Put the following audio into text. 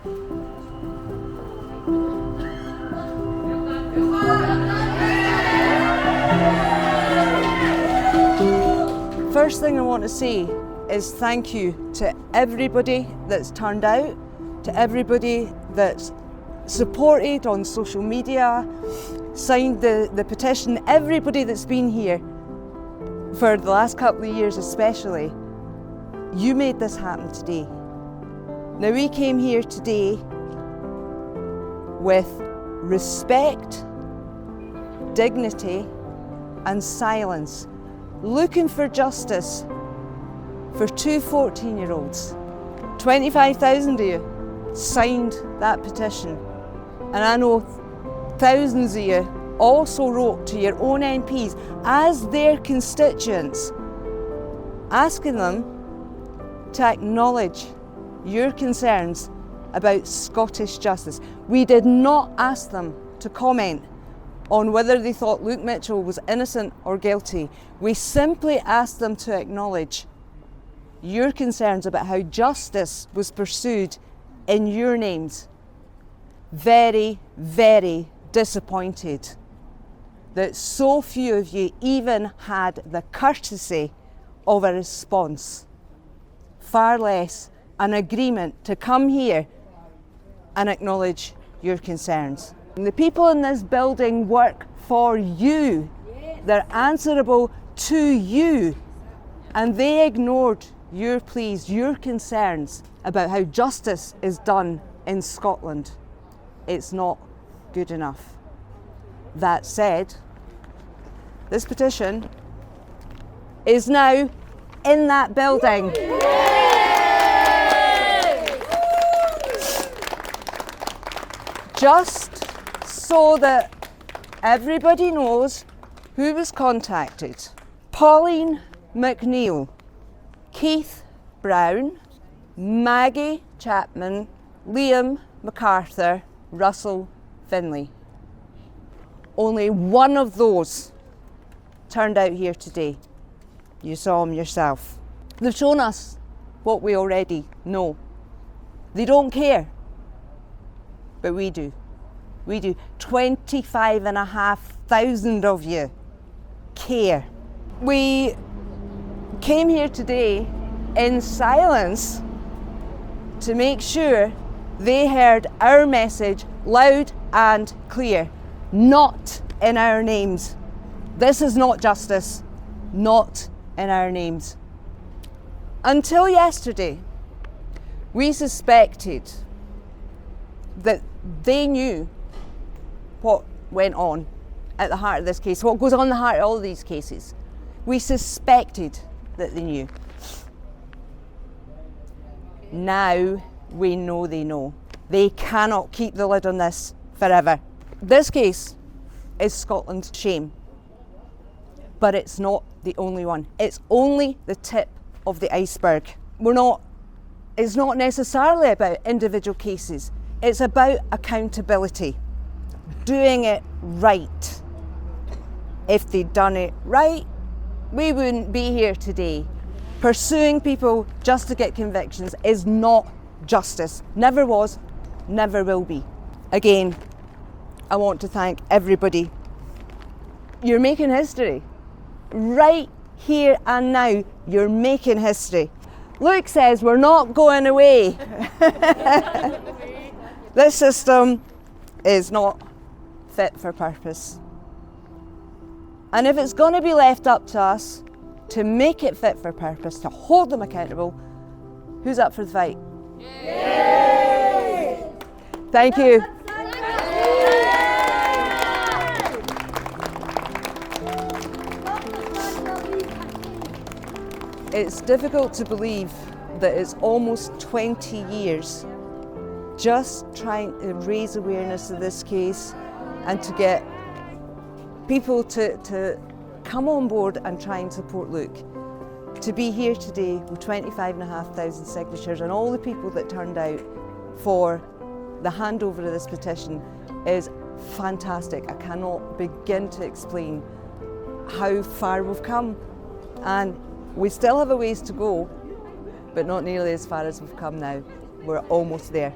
First thing I want to say is thank you to everybody that's turned out, to everybody that's supported on social media, signed the petition, everybody that's been here for the last couple of years especially. You made this happen today. Now we came here today with respect, dignity and silence, looking for justice for two 14-year-olds. 25,000 of you signed that petition, and I know thousands of you also wrote to your own MPs as their constituents, asking them to acknowledge your concerns about Scottish justice. We did not ask them to comment on whether they thought Luke Mitchell was innocent or guilty. We simply asked them to acknowledge your concerns about how justice was pursued in your names. Very, very disappointed that so few of you even had the courtesy of a response, far less an agreement to come here and acknowledge your concerns. And the people in this building work for you. They're answerable to you. And they ignored your pleas, your concerns about how justice is done in Scotland. It's not good enough. That said, this petition is now in that building. Just so that everybody knows who was contacted. Pauline McNeill, Keith Brown, Maggie Chapman, Liam McArthur, Russell Finlay. Only one of those turned out here today. You saw them yourself. They've shown us what we already know. They don't care, but we do. We do. 25,500 of you care. We came here today in silence to make sure they heard our message loud and clear, not in our names. This is not justice, not in our names. Until yesterday, we suspected that they knew what went on at the heart of this case, what goes on in the heart of all of these cases. We suspected that they knew. Now we know they know. They cannot keep the lid on this forever. This case is Scotland's shame, but it's not the only one. It's only the tip of the iceberg. It's not necessarily about individual cases. It's about accountability, doing it right. If they'd done it right, we wouldn't be here today. Pursuing people just to get convictions is not justice. Never was, never will be. Again, I want to thank everybody. You're making history. Right here and now, you're making history. Luke says we're not going away. This system is not fit for purpose. And if it's going to be left up to us to make it fit for purpose, to hold them accountable, who's up for the fight? Yay! Thank you. It's difficult to believe that it's almost 20 years just trying to raise awareness of this case and to get people to come on board and try and support Luke. To be here today with 25,500 signatures and all the people that turned out for the handover of this petition is fantastic. I cannot begin to explain how far we've come, and we still have a ways to go, but not nearly as far as we've come now. We're almost there.